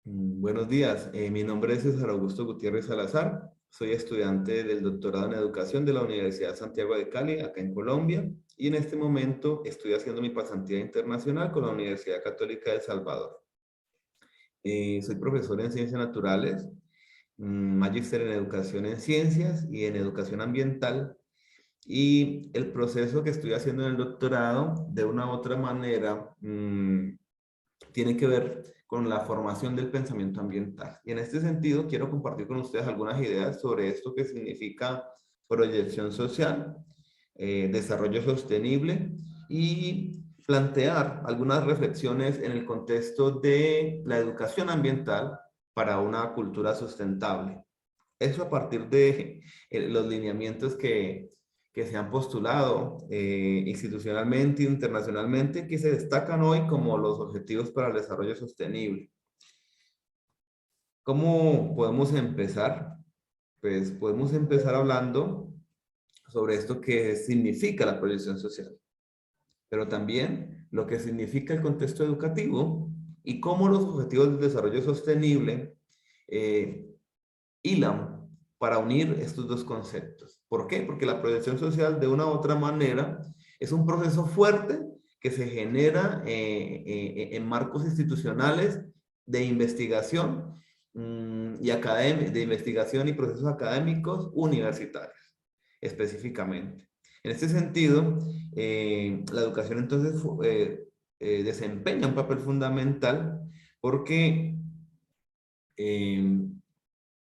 Buenos días, mi nombre es César Augusto Gutiérrez Salazar, soy estudiante del doctorado en educación de la Universidad Santiago de Cali, acá en Colombia, y en este momento estoy haciendo mi pasantía internacional con la Universidad Católica de El Salvador. Soy profesor en ciencias naturales, magíster en educación en ciencias y en educación ambiental, y el proceso que estoy haciendo en el doctorado, de una u otra manera, tiene que ver con la formación del pensamiento ambiental. Y en este sentido, quiero compartir con ustedes algunas ideas sobre esto que significa proyección social, desarrollo sostenible y plantear algunas reflexiones en el contexto de la educación ambiental para una cultura sustentable. Eso a partir de los lineamientos que se han postulado institucionalmente e internacionalmente, que se destacan hoy como los objetivos para el desarrollo sostenible. ¿Cómo podemos empezar? Pues podemos empezar hablando sobre esto que significa la proyección social, pero también lo que significa el contexto educativo y cómo los objetivos del desarrollo sostenible eh, hilan para unir estos dos conceptos. ¿Por qué? Porque la proyección social, de una u otra manera, es un proceso fuerte que se genera en marcos institucionales de investigación de investigación y procesos académicos universitarios, específicamente. En este sentido, la educación entonces desempeña un papel fundamental porque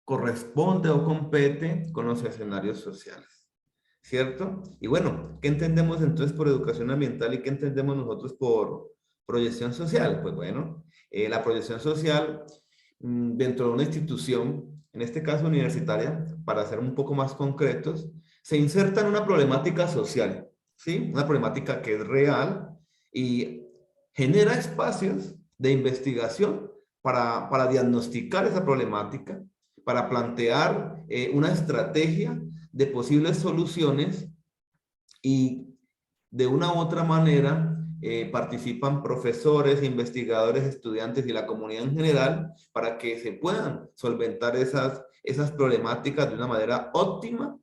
corresponde o compete con los escenarios sociales, ¿cierto? Y bueno, ¿qué entendemos entonces por educación ambiental y qué entendemos nosotros por proyección social? Pues bueno, la proyección social dentro de una institución, en este caso universitaria, para ser un poco más concretos, se inserta en una problemática social, ¿sí? Una problemática que es real y genera espacios de investigación para diagnosticar esa problemática, para plantear una estrategia de posibles soluciones y de una u otra manera participan profesores, investigadores, estudiantes y la comunidad en general para que se puedan solventar esas problemáticas de una manera óptima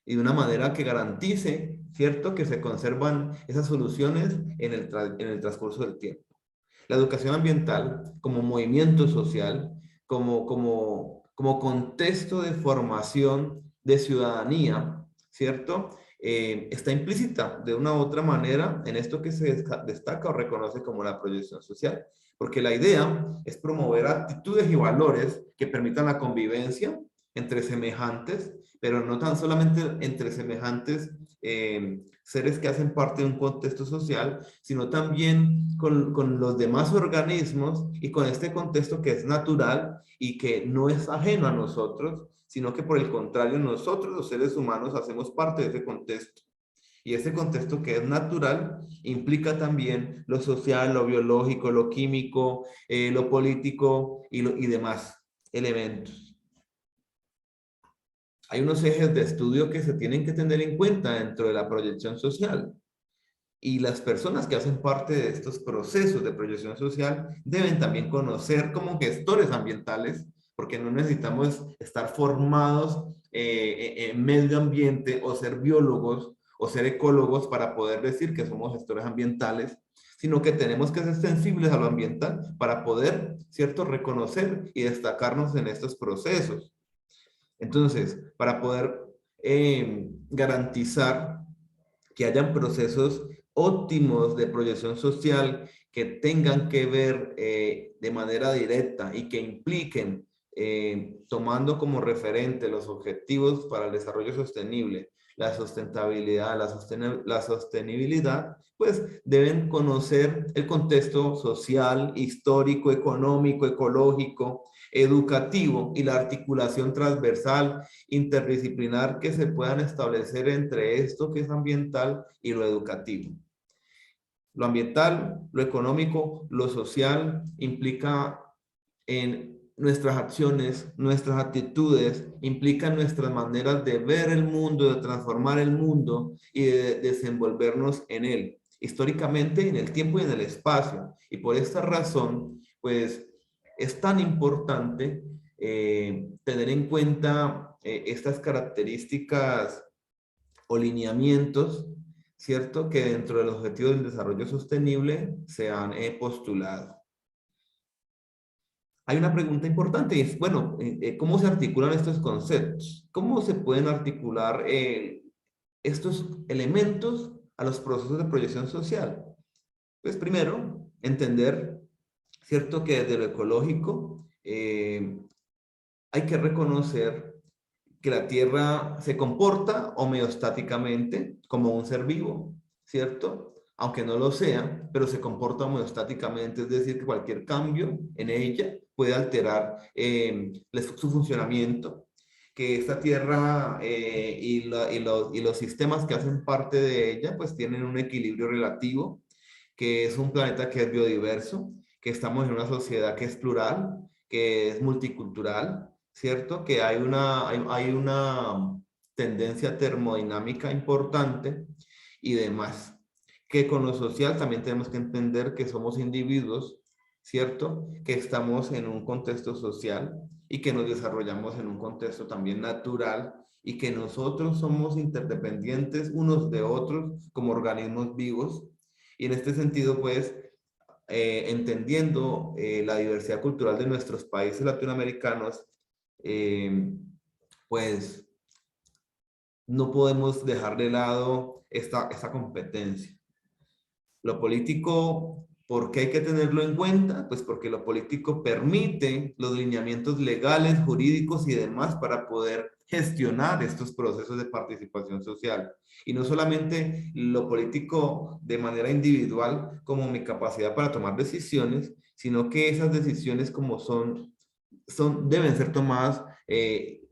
y de una manera que garantice, ¿cierto?, que se conservan esas soluciones en el transcurso del tiempo. La educación ambiental como movimiento social, como contexto de formación de ciudadanía, ¿cierto? Está implícita de una u otra manera en esto que se destaca o reconoce como la proyección social, porque la idea es promover actitudes y valores que permitan la convivencia entre semejantes, pero no tan solamente entre semejantes seres que hacen parte de un contexto social, sino también con los demás organismos y con este contexto que es natural y que no es ajeno a nosotros, sino que por el contrario nosotros los seres humanos hacemos parte de ese contexto. Y ese contexto que es natural implica también lo social, lo biológico, lo químico, lo político y demás elementos. Hay unos ejes de estudio que se tienen que tener en cuenta dentro de la proyección social. Y las personas que hacen parte de estos procesos de proyección social deben también conocer como gestores ambientales, porque no necesitamos estar formados en medio ambiente o ser biólogos o ser ecólogos para poder decir que somos gestores ambientales, sino que tenemos que ser sensibles a lo ambiental para poder, ¿cierto?, reconocer y destacarnos en estos procesos. Entonces, para poder garantizar que hayan procesos óptimos de proyección social que tengan que ver de manera directa y que impliquen, tomando como referente los objetivos para el desarrollo sostenible, la sustentabilidad, la sostenibilidad, pues deben conocer el contexto social, histórico, económico, ecológico, educativo y la articulación transversal interdisciplinar que se puedan establecer entre esto que es ambiental y lo educativo. Lo ambiental, lo económico, lo social implica en nuestras acciones, nuestras actitudes, implica nuestras maneras de ver el mundo, de transformar el mundo y de desenvolvernos en él, históricamente, en el tiempo y en el espacio. Y por esta razón, pues es tan importante tener en cuenta estas características o lineamientos, ¿cierto? Que dentro de los objetivos del desarrollo sostenible se han postulado. Hay una pregunta importante y es, bueno, ¿cómo se articulan estos conceptos? ¿Cómo se pueden articular estos elementos a los procesos de proyección social? Pues primero, entender, ¿cierto? Que desde lo ecológico hay que reconocer que la Tierra se comporta homeostáticamente como un ser vivo, ¿cierto? Aunque no lo sea, pero se comporta homeostáticamente, es decir, que cualquier cambio en ella puede alterar su funcionamiento, que esta Tierra y los sistemas que hacen parte de ella, pues tienen un equilibrio relativo, que es un planeta que es biodiverso, que estamos en una sociedad que es plural, que es multicultural, ¿cierto? Que hay una tendencia termodinámica importante y demás. Que con lo social también tenemos que entender que somos individuos, ¿cierto? Que estamos en un contexto social y que nos desarrollamos en un contexto también natural y que nosotros somos interdependientes unos de otros como organismos vivos. Y en este sentido, pues, entendiendo la diversidad cultural de nuestros países latinoamericanos, eh, pues no podemos dejar de lado esta competencia. Lo político, ¿por qué hay que tenerlo en cuenta? Pues porque lo político permite los lineamientos legales, jurídicos y demás para poder gestionar estos procesos de participación social. Y no solamente lo político de manera individual como mi capacidad para tomar decisiones, sino que esas decisiones como deben ser tomadas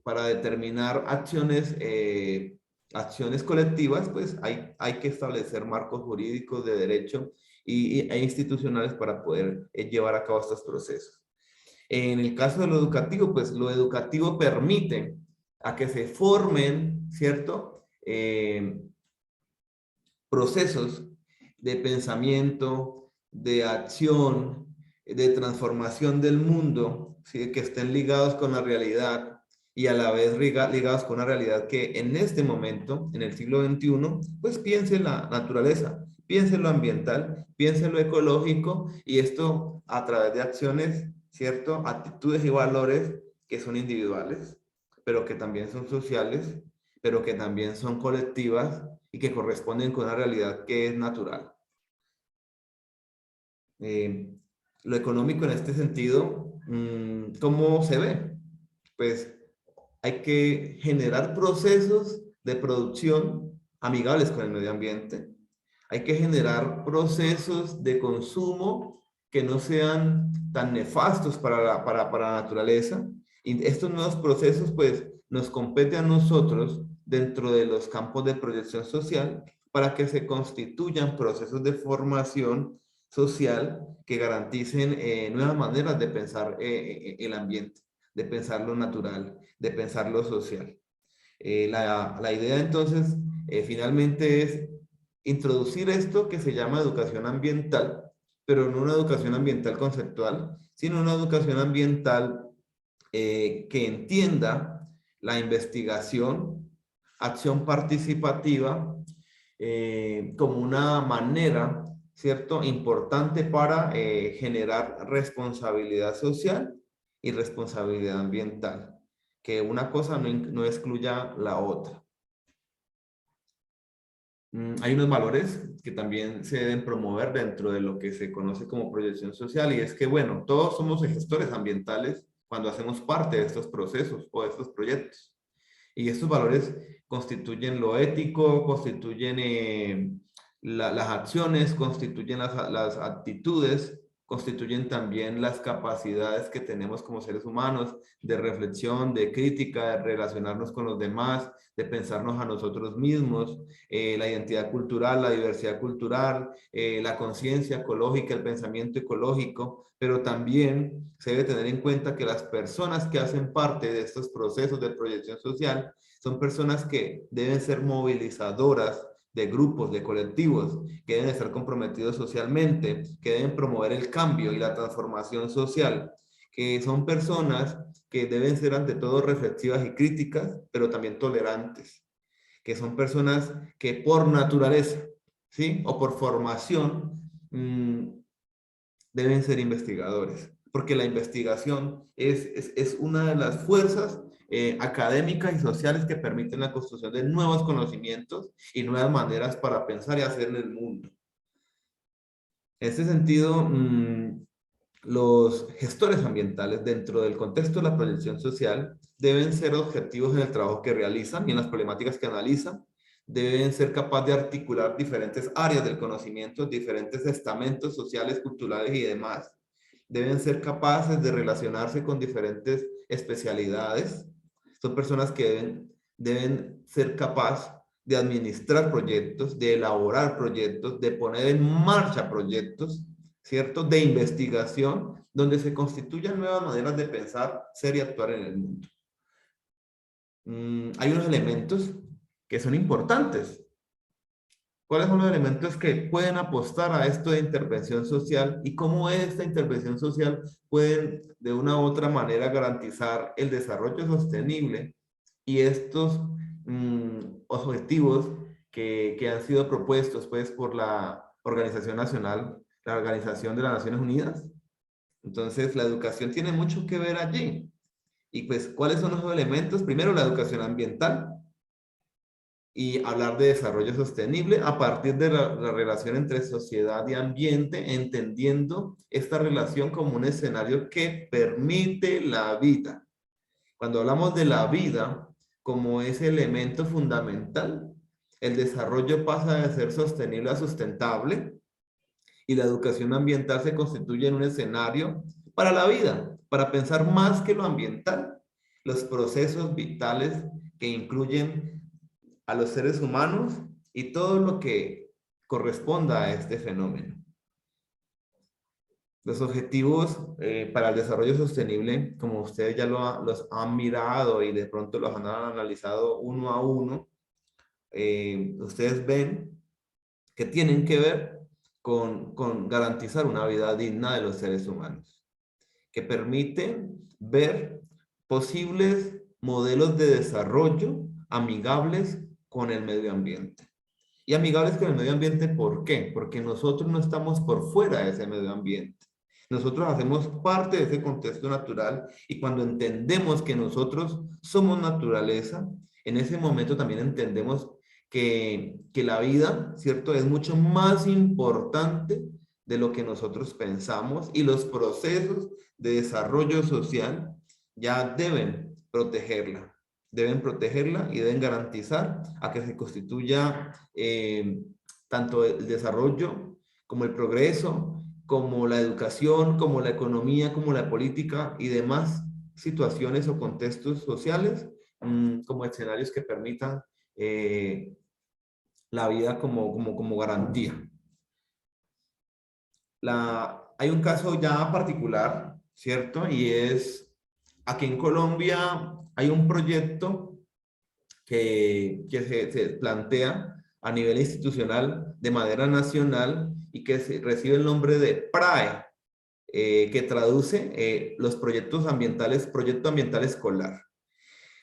para determinar acciones colectivas, pues hay que establecer marcos jurídicos de derecho e institucionales para poder llevar a cabo estos procesos. En el caso de lo educativo, pues lo educativo permite a que se formen, ¿cierto? Procesos de pensamiento, de acción, de transformación del mundo, ¿sí? Que estén ligados con la realidad y a la vez ligados con una realidad que en este momento, en el siglo XXI, pues piense en la naturaleza, piense en lo ambiental, piense en lo ecológico y esto a través de acciones, ¿cierto? Actitudes y valores que son individuales, pero que también son sociales, pero que también son colectivas y que corresponden con una realidad que es natural. Eh, lo económico en este sentido, ¿cómo se ve? Pues hay que generar procesos de producción amigables con el medio ambiente. Hay que generar procesos de consumo que no sean tan nefastos para la naturaleza. Y estos nuevos procesos, pues, nos compete a nosotros dentro de los campos de proyección social para que se constituyan procesos de formación social que garanticen nuevas maneras de pensar el ambiente, de pensar lo natural, de pensar lo social. La idea entonces finalmente es introducir esto que se llama educación ambiental, pero no una educación ambiental conceptual, sino una educación ambiental que entienda la investigación, acción participativa, como una manera, ¿cierto?, importante para generar responsabilidad social y responsabilidad ambiental, que una cosa no excluya la otra. Hay unos valores que también se deben promover dentro de lo que se conoce como proyección social y es que, bueno, todos somos gestores ambientales cuando hacemos parte de estos procesos o de estos proyectos. Y estos valores constituyen lo ético, constituyen las acciones, constituyen las actitudes, constituyen también las capacidades que tenemos como seres humanos de reflexión, de crítica, de relacionarnos con los demás, de pensarnos a nosotros mismos, la identidad cultural, la diversidad cultural, la conciencia ecológica, el pensamiento ecológico, pero también se debe tener en cuenta que las personas que hacen parte de estos procesos de proyección social son personas que deben ser movilizadoras de grupos, de colectivos, que deben estar comprometidos socialmente, que deben promover el cambio y la transformación social, que son personas que deben ser ante todo reflexivas y críticas, pero también tolerantes, que son personas que por naturaleza, ¿sí? O por formación, deben ser investigadores, porque la investigación es una de las fuerzas académicas y sociales que permiten la construcción de nuevos conocimientos y nuevas maneras para pensar y hacer en el mundo. En este sentido, los gestores ambientales dentro del contexto de la proyección social deben ser objetivos en el trabajo que realizan y en las problemáticas que analizan. Deben ser capaces de articular diferentes áreas del conocimiento, diferentes estamentos sociales, culturales y demás. Deben ser capaces de relacionarse con diferentes especialidades. Son personas que deben ser capaces de administrar proyectos, de elaborar proyectos, de poner en marcha proyectos, ¿cierto? De investigación, donde se constituyan nuevas maneras de pensar, ser y actuar en el mundo. Hay unos elementos que son importantes. ¿Cuáles son los elementos que pueden apostar a esto de intervención social y cómo esta intervención social puede de una u otra manera garantizar el desarrollo sostenible y estos objetivos que han sido propuestos pues por la Organización Nacional, la Organización de las Naciones Unidas? Entonces, la educación tiene mucho que ver allí. Y pues, ¿cuáles son los elementos? Primero, la educación ambiental y hablar de desarrollo sostenible a partir de la relación entre sociedad y ambiente, entendiendo esta relación como un escenario que permite la vida. Cuando hablamos de la vida como ese elemento fundamental, el desarrollo pasa de ser sostenible a sustentable y la educación ambiental se constituye en un escenario para la vida, para pensar más que lo ambiental, los procesos vitales que incluyen a los seres humanos y todo lo que corresponda a este fenómeno. Los objetivos para el desarrollo sostenible, como ustedes ya los han mirado y de pronto los han analizado uno a uno, ustedes ven que tienen que ver con garantizar una vida digna de los seres humanos, que permiten ver posibles modelos de desarrollo amigables con el medio ambiente. Y amigables con el medio ambiente, ¿por qué? Porque nosotros no estamos por fuera de ese medio ambiente. Nosotros hacemos parte de ese contexto natural y cuando entendemos que nosotros somos naturaleza, en ese momento también entendemos que la vida, ¿cierto? Es mucho más importante de lo que nosotros pensamos y los procesos de desarrollo social ya deben protegerla y deben garantizar a que se constituya tanto el desarrollo como el progreso, como la educación, como la economía, como la política y demás situaciones o contextos sociales como escenarios que permitan la vida como garantía. Hay un caso ya particular, ¿cierto? Y es, aquí en Colombia hay un proyecto que se plantea a nivel institucional de manera nacional y que recibe el nombre de PRAE, que traduce los proyectos ambientales, proyecto ambiental escolar.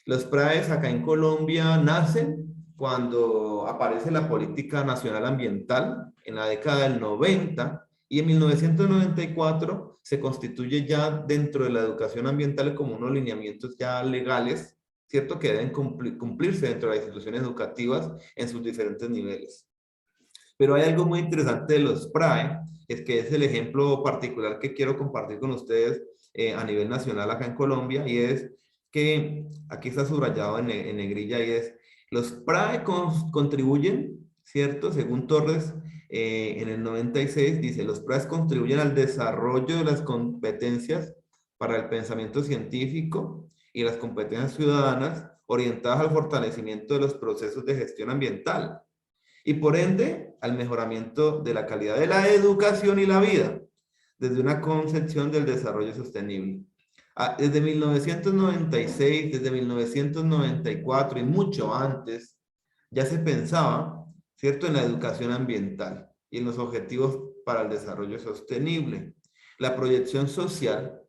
Los PRAES acá en Colombia nacen cuando aparece la política nacional ambiental en la década del 90 y en 1994 se constituye ya dentro de la educación ambiental como unos lineamientos ya legales, ¿cierto? Que deben cumplirse dentro de las instituciones educativas en sus diferentes niveles. Pero hay algo muy interesante de los PRAE, es que es el ejemplo particular que quiero compartir con ustedes a nivel nacional acá en Colombia, y es que aquí está subrayado en negrilla, y es, los PRAE contribuyen, ¿cierto? Según Torres, en el 96, dice, los PRAE contribuyen al desarrollo de las competencias para el pensamiento científico y las competencias ciudadanas orientadas al fortalecimiento de los procesos de gestión ambiental y por ende al mejoramiento de la calidad de la educación y la vida desde una concepción del desarrollo sostenible. Desde 1996, desde 1994 y mucho antes, ya se pensaba, ¿cierto?, en la educación ambiental y en los objetivos para el desarrollo sostenible. La proyección social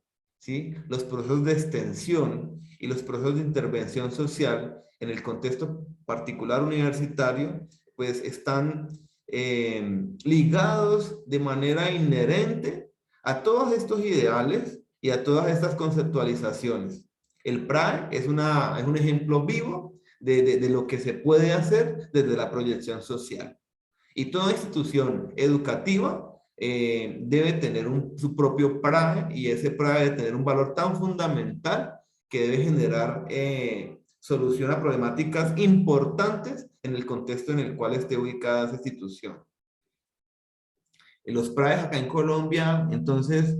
¿sí? Los procesos de extensión y los procesos de intervención social en el contexto particular universitario, pues están ligados de manera inherente a todos estos ideales y a todas estas conceptualizaciones. El PRAE es un ejemplo vivo de lo que se puede hacer desde la proyección social. Y toda institución educativa debe tener su propio PRAE, y ese PRAE debe tener un valor tan fundamental que debe generar solución a problemáticas importantes en el contexto en el cual esté ubicada esa institución. Los PRAEs acá en Colombia, entonces,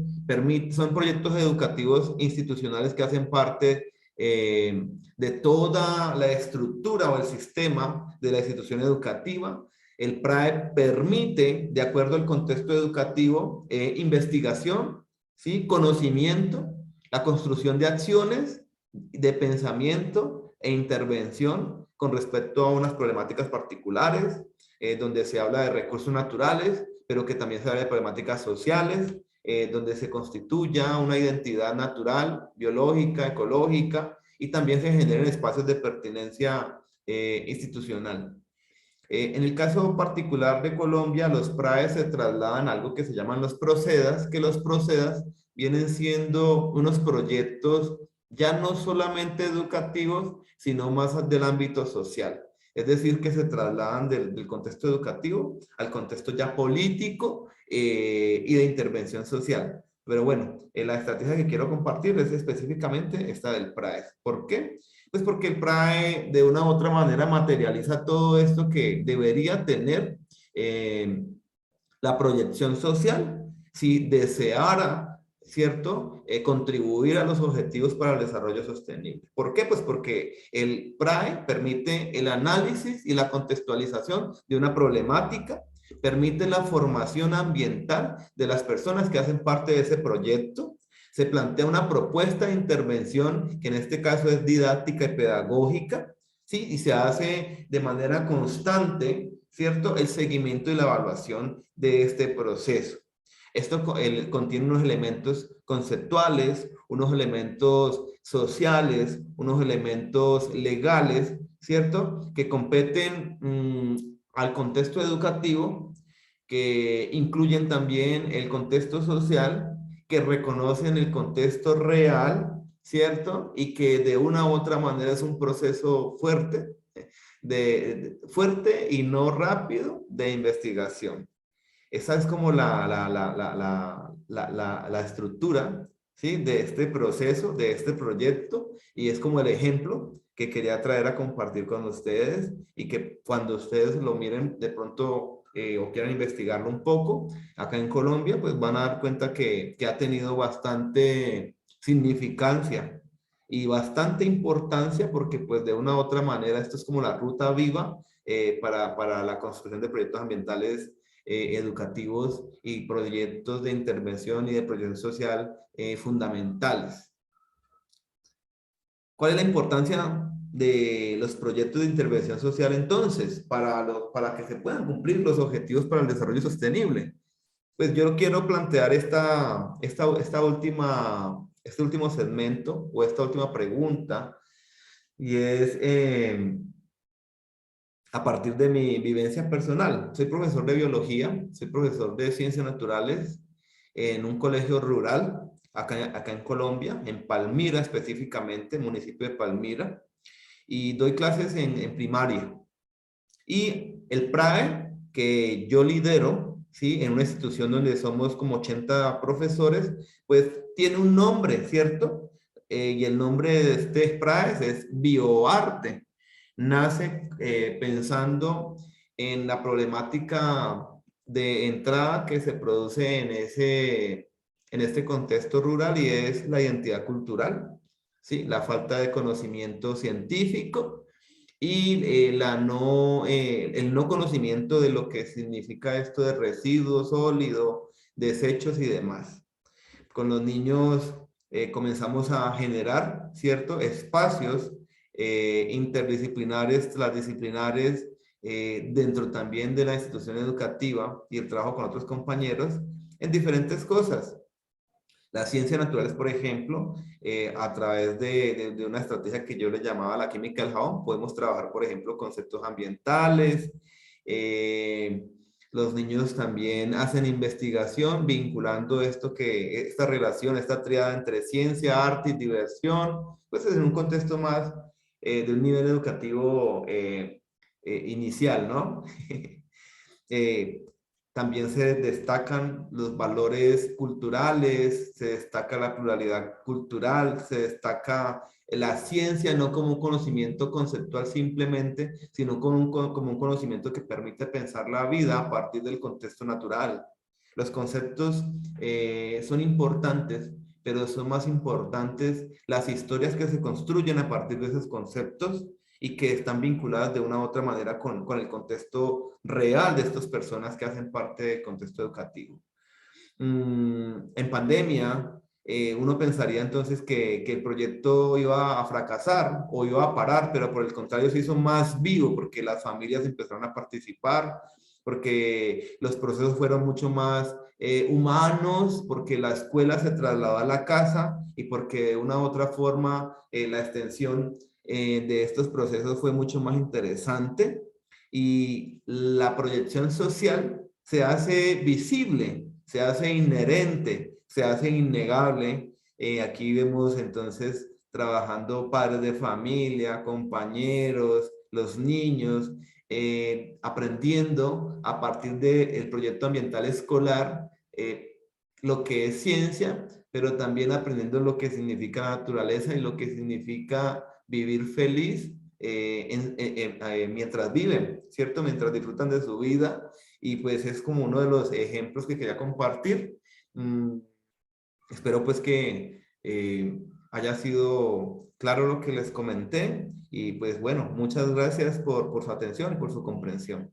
son proyectos educativos institucionales que hacen parte de toda la estructura o el sistema de la institución educativa. El PRAE permite, de acuerdo al contexto educativo, investigación, ¿sí? Conocimiento, la construcción de acciones, de pensamiento e intervención con respecto a unas problemáticas particulares, donde se habla de recursos naturales, pero que también se habla de problemáticas sociales, donde se constituya una identidad natural, biológica, ecológica, y también se generen espacios de pertinencia institucional. En el caso particular de Colombia, los PRAEs se trasladan a algo que se llaman los procedas, que los procedas vienen siendo unos proyectos ya no solamente educativos, sino más del ámbito social. Es decir, que se trasladan del contexto educativo al contexto ya político y de intervención social. Pero bueno, la estrategia que quiero compartir es específicamente esta del PRAE. ¿Por qué? Pues porque el PRAE de una u otra manera materializa todo esto que debería tener la proyección social si deseara, ¿cierto?, contribuir a los objetivos para el desarrollo sostenible. ¿Por qué? Pues porque el PRAE permite el análisis y la contextualización de una problemática, permite la formación ambiental de las personas que hacen parte de ese proyecto, se plantea una propuesta de intervención que en este caso es didáctica y pedagógica, ¿sí? Y se hace de manera constante, ¿cierto?, el seguimiento y la evaluación de este proceso. Esto contiene unos elementos conceptuales, unos elementos sociales, unos elementos legales, ¿cierto?, que competen al contexto educativo, que incluyen también el contexto social, que reconocen el contexto real, ¿cierto? Y que de una u otra manera es un proceso fuerte, fuerte y no rápido de investigación. Esa es como la estructura, ¿sí?, de este proceso, de este proyecto, y es como el ejemplo que quería traer a compartir con ustedes, y que cuando ustedes lo miren de pronto o quieran investigarlo un poco, acá en Colombia, pues van a dar cuenta que ha tenido bastante significancia y bastante importancia, porque pues de una u otra manera esto es como la ruta viva para la construcción de proyectos ambientales educativos y proyectos de intervención y de proyección social fundamentales. ¿Cuál es la importancia de los proyectos de intervención social entonces para que se puedan cumplir los objetivos para el desarrollo sostenible? Pues yo quiero plantear este último segmento o esta última pregunta, y es a partir de mi vivencia personal. Soy profesor de biología, soy profesor de ciencias naturales en un colegio rural, acá en Colombia, en Palmira específicamente, municipio de Palmira, y doy clases en primaria. Y el PRAE, que yo lidero, ¿sí?, en una institución donde somos como 80 profesores, pues tiene un nombre, ¿cierto? Y el nombre de este PRAE es Bioarte. Nace pensando en la problemática de entrada que se produce en este contexto rural, y es la identidad cultural, ¿sí?, la falta de conocimiento científico y el no conocimiento de lo que significa esto de residuos sólidos, desechos y demás. Con los niños comenzamos a generar, ¿cierto?, espacios interdisciplinares, transdisciplinares, dentro también de la institución educativa y el trabajo con otros compañeros en diferentes cosas. Las ciencias naturales, por ejemplo, a través de una estrategia que yo le llamaba la química del jabón, podemos trabajar, por ejemplo, conceptos ambientales. eh, los niños también hacen investigación vinculando esta relación, esta triada entre ciencia, arte y diversión, pues es en un contexto más de un nivel educativo inicial, ¿no? Eh, también se destacan los valores culturales, se destaca la pluralidad cultural, se destaca la ciencia no como un conocimiento conceptual simplemente, sino como un conocimiento que permite pensar la vida a partir del contexto natural. Los conceptos son importantes, pero son más importantes las historias que se construyen a partir de esos conceptos y que están vinculadas de una u otra manera con el contexto real de estas personas que hacen parte del contexto educativo. En pandemia, uno pensaría entonces que el proyecto iba a fracasar o iba a parar, pero por el contrario se hizo más vivo porque las familias empezaron a participar, porque los procesos fueron mucho más humanos, porque la escuela se trasladó a la casa y porque de una u otra forma la extensión de estos procesos fue mucho más interesante y la proyección social se hace visible, se hace inherente, se hace innegable. Aquí vemos entonces trabajando padres de familia, compañeros, los niños, aprendiendo a partir del proyecto ambiental escolar lo que es ciencia, pero también aprendiendo lo que significa naturaleza y lo que significa vivir feliz mientras viven, ¿cierto? Mientras disfrutan de su vida y pues es como uno de los ejemplos que quería compartir. Mm, espero pues que haya sido claro lo que les comenté y pues bueno, muchas gracias por su atención y por su comprensión.